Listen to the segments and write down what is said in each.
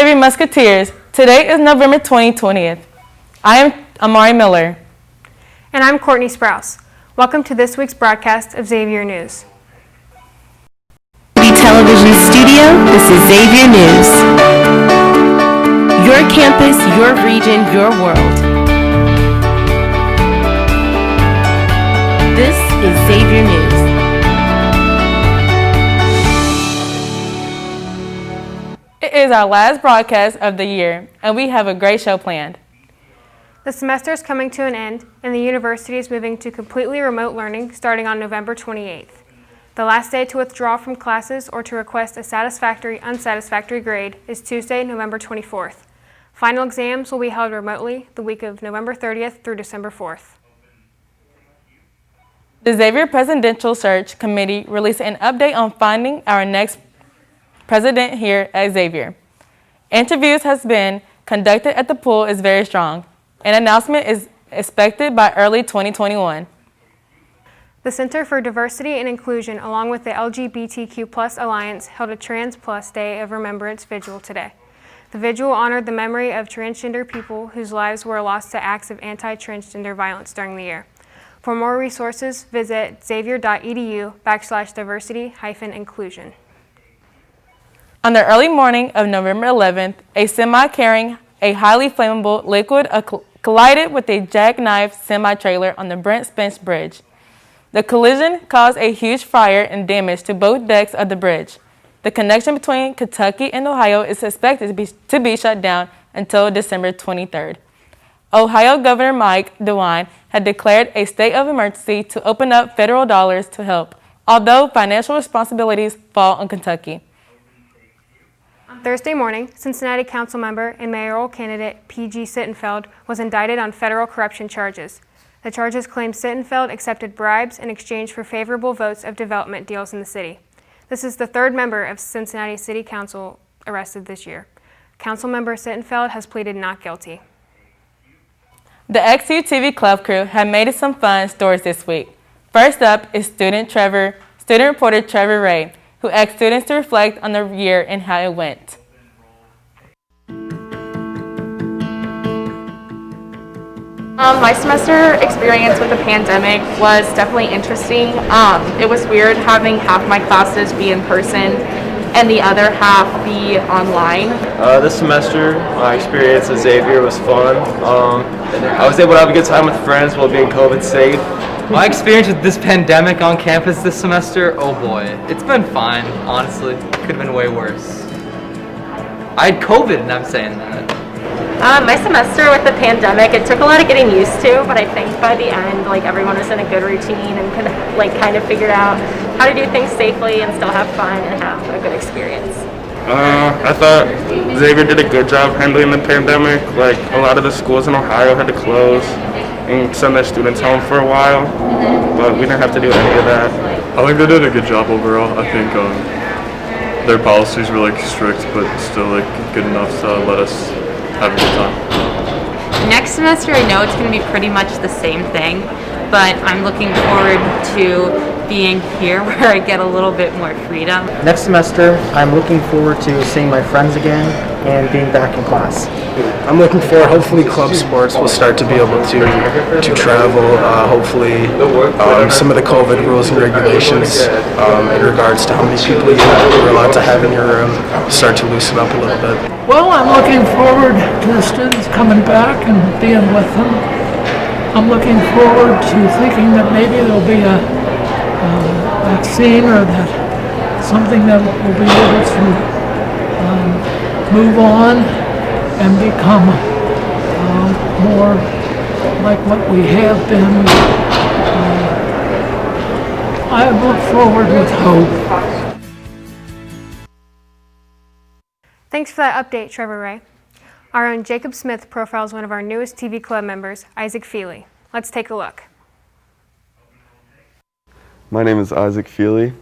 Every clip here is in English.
Xavier Musketeers. Today is November 20th. I am Amari Miller. And I'm Courtney Sprouse. Welcome to this week's broadcast of Xavier News. Television studio, this is Xavier News. Your campus, your region, your world. This is Xavier News. It is our last broadcast of the year, and we have a great show planned. The semester is coming to an end, and the university is moving to completely remote learning starting on November 28th. The last day to withdraw from classes or to request a satisfactory, unsatisfactory grade is Tuesday, November 24th. Final exams will be held remotely the week of November 30th through December 4th. The Xavier Presidential Search Committee released an update on finding our next president here at Xavier. Interviews has been conducted at the pool is very strong. An announcement is expected by early 2021. The Center for Diversity and Inclusion, along with the LGBTQ+ Alliance, held a Trans Plus Day of Remembrance vigil today. The vigil honored the memory of transgender people whose lives were lost to acts of anti-transgender violence during the year. For more resources, visit xavier.edu/diversity-inclusion. On the early morning of November 11th, a semi carrying a highly flammable liquid collided with a jackknife semi-trailer on the Brent Spence Bridge. The collision caused a huge fire and damage to both decks of the bridge. The connection between Kentucky and Ohio is expected to be shut down until December 23rd. Ohio Governor Mike DeWine had declared a state of emergency to open up federal dollars to help, although financial responsibilities fall on Kentucky. On Thursday morning, Cincinnati council member and mayoral candidate P.G. Sittenfeld was indicted on federal corruption charges. The charges claim Sittenfeld accepted bribes in exchange for favorable votes of development deals in the city. This is the third member of Cincinnati City Council arrested this year. Councilmember Sittenfeld has pleaded not guilty. The XUFTVA club crew have made some fun stories this week. First up is student reporter Trevor Ray, who asked students to reflect on the year and how it went. My semester experience with the pandemic was definitely interesting. It was weird having half my classes be in person and the other half be online. This semester, my experience at Xavier was fun. I was able to have a good time with friends while being COVID safe. My experience with this pandemic on campus this semester, oh boy, it's been fine, honestly. Could have been way worse. I had COVID and I'm saying that. My semester with the pandemic, it took a lot of getting used to, but I think by the end, everyone was in a good routine and could kind of figured out how to do things safely and still have fun and have a good experience. I thought Xavier did a good job handling the pandemic. A lot of the schools in Ohio had to close and send their students home for a while, but we didn't have to do any of that. I think they did a good job overall. I think their policies were strict, but still good enough to let us have a good time. Next semester, I know it's going to be pretty much the same thing, but I'm looking forward to being here where I get a little bit more freedom. Next semester, I'm looking forward to seeing my friends again and being back in class. I'm looking forward, hopefully club sports will start to be able to travel. Hopefully some of the COVID rules and regulations in regards to how many people you're allowed to have in your room start to loosen up a little bit. Well, I'm looking forward to the students coming back and being with them. I'm looking forward to thinking that maybe there'll be a vaccine or that something that will be able to move on and become more like what we have been. I look forward with hope. Thanks for that update, Trevor Ray. Our own Jacob Smith profiles one of our newest TV club members, Isaac Feely. Let's take a look. My name is Isaac Feely.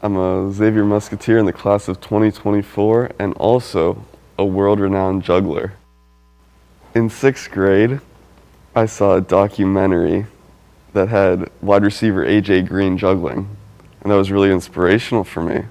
I'm a Xavier Musketeer in the class of 2024 and also a world-renowned juggler. In 6th grade, I saw a documentary that had wide receiver A.J. Green juggling, and that was really inspirational for me.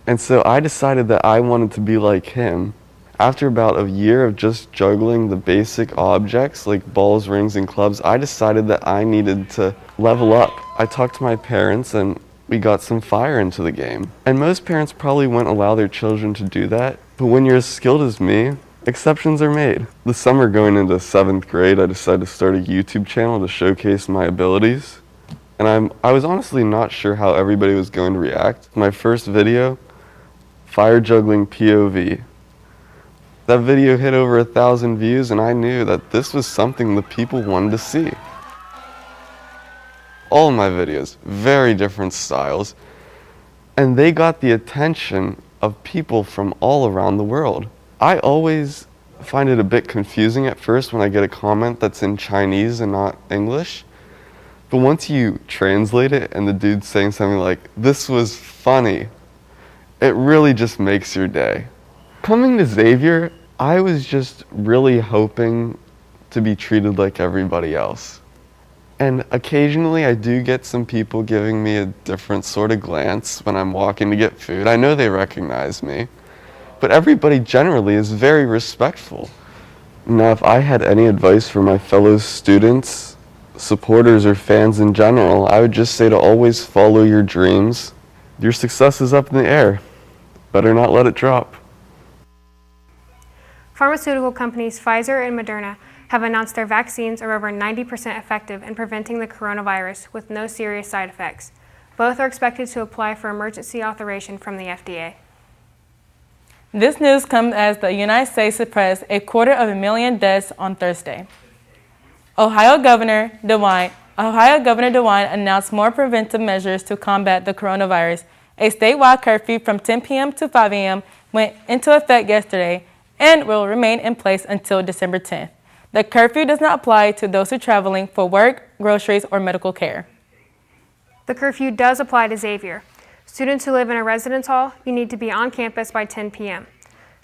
And so I decided that I wanted to be like him. After about a year of just juggling the basic objects like balls, rings, and clubs, I decided that I needed to level up. I talked to my parents and we got some fire into the game. And most parents probably wouldn't allow their children to do that, but when you're as skilled as me, exceptions are made. The summer going into 7th grade, I decided to start a YouTube channel to showcase my abilities. And I was honestly not sure how everybody was going to react. My first video, fire juggling POV. That video hit over 1,000 views and I knew that this was something the people wanted to see. All of my videos, very different styles, and they got the attention of people from all around the world. I always find it a bit confusing at first when I get a comment that's in Chinese and not English. But once you translate it and the dude's saying something like, "This was funny," it really just makes your day. Coming to Xavier, I was just really hoping to be treated like everybody else. And occasionally I do get some people giving me a different sort of glance when I'm walking to get food. I know they recognize me, but everybody generally is very respectful. Now, if I had any advice for my fellow students, supporters, or fans in general, I would just say to always follow your dreams. Your success is up in the air. Better not let it drop. Pharmaceutical companies Pfizer and Moderna have announced their vaccines are over 90% effective in preventing the coronavirus with no serious side effects. Both are expected to apply for emergency authorization from the FDA. This news comes as the United States suppressed 250,000 deaths on Thursday. Ohio Governor DeWine announced more preventive measures to combat the coronavirus. A statewide curfew from 10 p.m. to 5 a.m. went into effect yesterday and will remain in place until December 10th. The curfew does not apply to those who are traveling for work, groceries, or medical care. The curfew does apply to Xavier. Students who live in a residence hall, you need to be on campus by 10 p.m.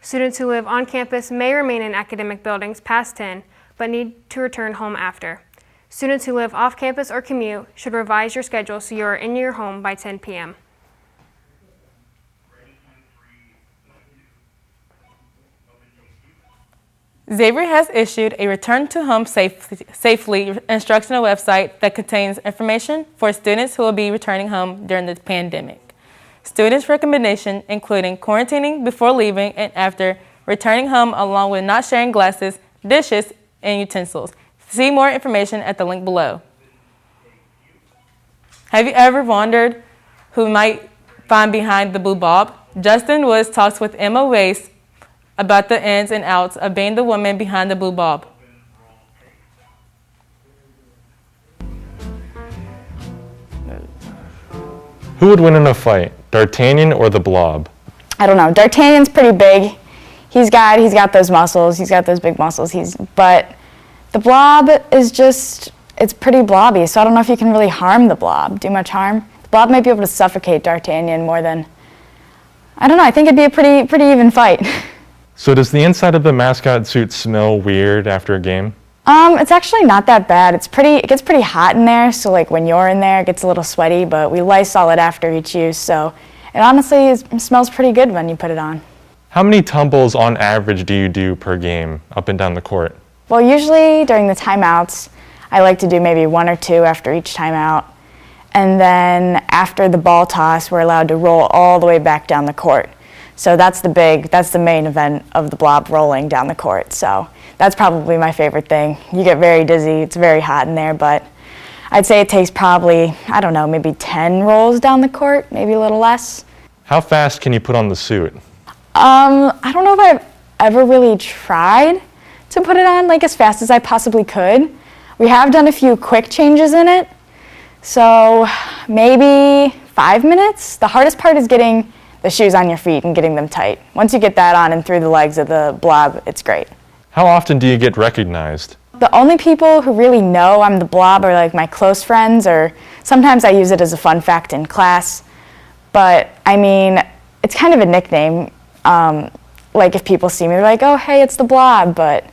Students who live on campus may remain in academic buildings past 10, but need to return home after. Students who live off campus or commute should revise your schedule so you are in your home by 10 p.m. Xavier has issued a Return to Home Safely instructional website that contains information for students who will be returning home during the pandemic. Students' recommendations including quarantining before leaving and after returning home, along with not sharing glasses, dishes, and utensils. See more information at the link below. Have you ever wondered who might find behind the blue bob? Justin Woods talks with Emma Wace about the ins and outs of being the woman behind the blue bob. Who would win in a fight, D'Artagnan or the Blob? I don't know. D'Artagnan's pretty big. He's got those muscles. He's got those big muscles. But the Blob is just, it's pretty blobby. So I don't know if you can really harm the Blob, do much harm. The Blob might be able to suffocate D'Artagnan more than, I don't know. I think it'd be a pretty even fight. So does the inside of the mascot suit smell weird after a game? It's actually not that bad. It gets pretty hot in there, so like when you're in there, it gets a little sweaty, but we Lysol it after each use, so it honestly smells pretty good when you put it on. How many tumbles on average do you do per game up and down the court? Well, usually during the timeouts, I like to do maybe 1 or 2 after each timeout, and then after the ball toss, we're allowed to roll all the way back down the court. So that's the main event of the Blob, rolling down the court. So that's probably my favorite thing. You get very dizzy, it's very hot in there, but I'd say it takes probably, I don't know, maybe 10 rolls down the court, maybe a little less. How fast can you put on the suit? I don't know if I've ever really tried to put it on like as fast as I possibly could. We have done a few quick changes in it, so maybe 5 minutes. The hardest part is getting the shoes on your feet and getting them tight. Once you get that on and through the legs of the Blob, it's great. How often do you get recognized? The only people who really know I'm the Blob are like my close friends, or sometimes I use it as a fun fact in class. But I mean, it's kind of a nickname. Like if people see me, they're like, "Oh, hey, it's the Blob." But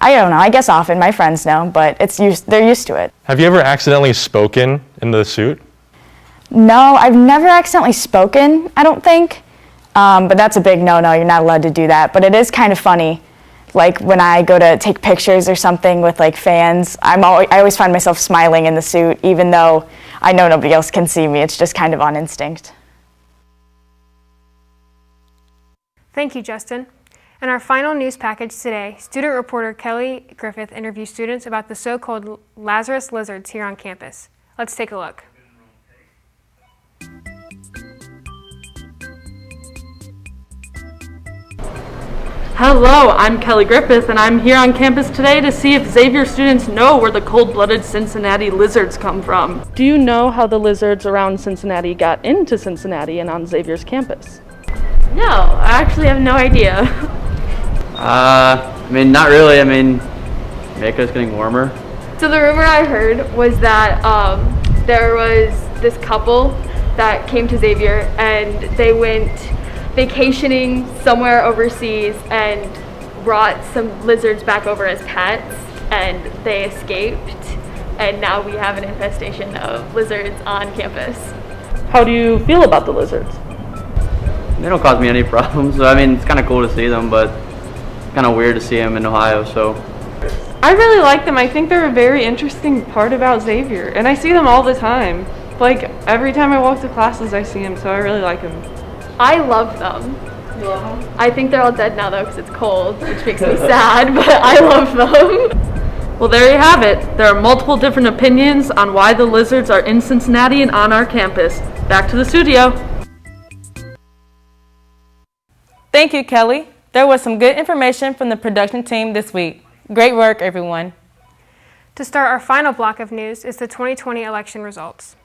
I don't know. I guess often my friends know, but they're used to it. Have you ever accidentally spoken in the suit? No, I've never accidentally spoken, I don't think. But that's a big no-no. You're not allowed to do that. But it is kind of funny. Like when I go to take pictures or something with like fans, I always find myself smiling in the suit, even though I know nobody else can see me. It's just kind of on instinct. Thank you, Justin. In our final news package today, student reporter Kelly Griffith interviews students about the so-called Lazarus lizards here on campus. Let's take a look. Hello, I'm Kelly Griffith, and I'm here on campus today to see if Xavier students know where the cold-blooded Cincinnati lizards come from. Do you know how the lizards around Cincinnati got into Cincinnati and on Xavier's campus? No, I actually have no idea. I mean, not really. I mean, Mako's getting warmer. So the rumor I heard was that there was this couple that came to Xavier and they went vacationing somewhere overseas and brought some lizards back over as pets, and they escaped, and now we have an infestation of lizards on campus. How do you feel about the lizards? They don't cause me any problems. I mean, it's kind of cool to see them, but it's kind of weird to see them in Ohio, so. I really like them. I think they're a very interesting part about Xavier, and I see them all the time. Like, every time I walk to classes, I see them, so I really like them. I love them. You love them? I think they're all dead now though because it's cold, which makes me sad, but I love them. Well, there you have it. There are multiple different opinions on why the lizards are in Cincinnati and on our campus. Back to the studio. Thank you, Kelly. There was some good information from the production team this week. Great work, everyone. To start our final block of news is the 2020 election results.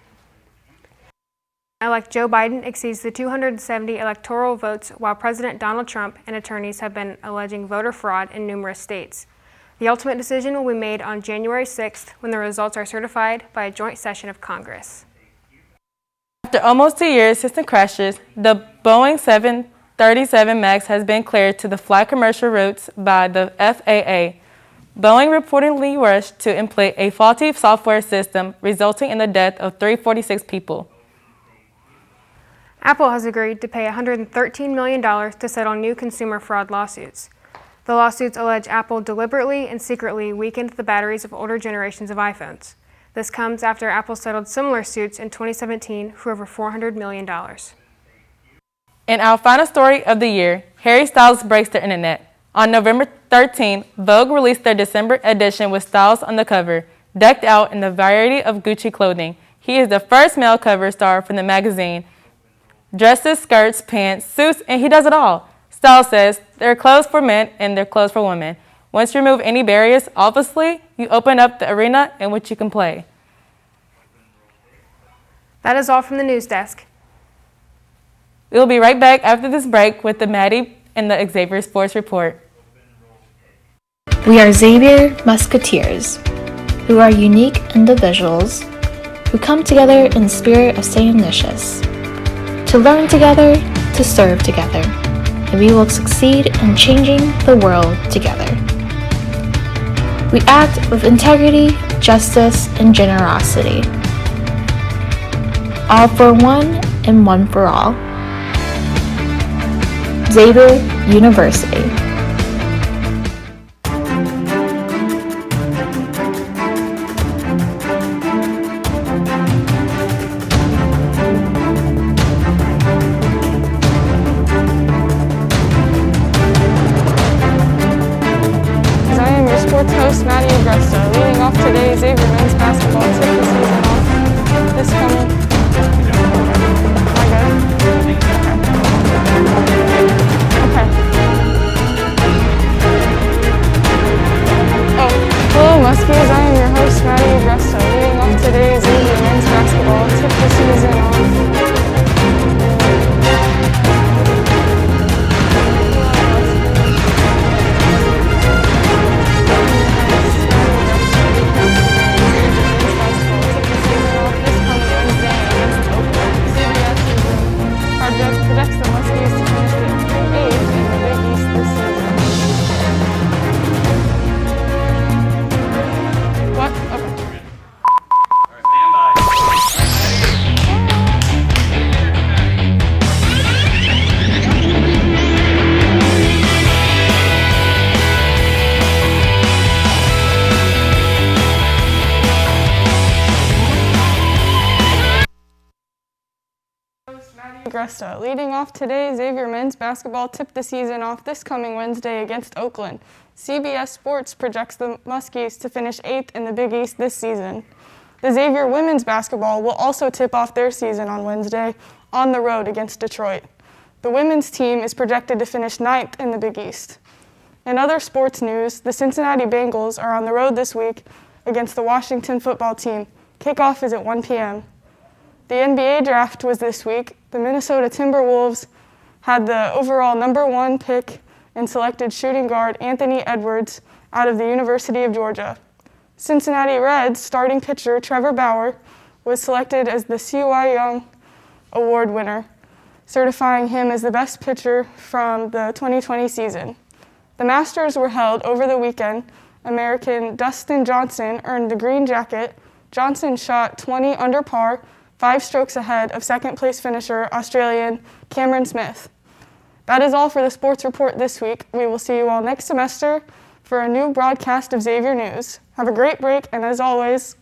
Elect Joe Biden exceeds the 270 electoral votes, while President Donald Trump and attorneys have been alleging voter fraud in numerous states. The ultimate decision will be made on January 6th when the results are certified by a joint session of Congress. After almost 2 years since the crashes, the Boeing 737 MAX has been cleared to fly commercial routes by the FAA. Boeing reportedly rushed to implement a faulty software system, resulting in the death of 346 people. Apple has agreed to pay $113 million to settle new consumer fraud lawsuits. The lawsuits allege Apple deliberately and secretly weakened the batteries of older generations of iPhones. This comes after Apple settled similar suits in 2017 for over $400 million. In our final story of the year, Harry Styles breaks the internet. On November 13, Vogue released their December edition with Styles on the cover, decked out in a variety of Gucci clothing. He is the first male cover star from the magazine. Dresses, skirts, pants, suits, and he does it all. Styles says, there are clothes for men and there are clothes for women. Once you remove any barriers, obviously, you open up the arena in which you can play. That is all from the news desk. We will be right back after this break with the Maddie and the Xavier Sports Report. We are Xavier Musketeers, who are unique individuals who come together in the spirit of St. Ignatius, to learn together, to serve together, and we will succeed in changing the world together. We act with integrity, justice, and generosity, all for one and one for all. Xavier University. Host Maddie Augusta, leading off today's Xavier men's basketball to kick the season off this coming. Am I good? Okay. Agresta. Leading off today, Xavier men's basketball tipped the season off this coming Wednesday against Oakland. CBS Sports projects the Muskies to finish 8th in the Big East this season. The Xavier women's basketball will also tip off their season on Wednesday on the road against Detroit. The women's team is projected to finish 9th in the Big East. In other sports news, the Cincinnati Bengals are on the road this week against the Washington football team. Kickoff is at 1 p.m. The NBA draft was this week. The Minnesota Timberwolves had the overall #1 pick and selected shooting guard Anthony Edwards out of the University of Georgia. Cincinnati Reds starting pitcher Trevor Bauer was selected as the Cy Young Award winner, certifying him as the best pitcher from the 2020 season. The Masters were held over the weekend. American Dustin Johnson earned the green jacket. Johnson shot 20 under par, 5 strokes ahead of second-place finisher Australian Cameron Smith. That is all for the Sports Report this week. We will see you all next semester for a new broadcast of Xavier News. Have a great break, and as always,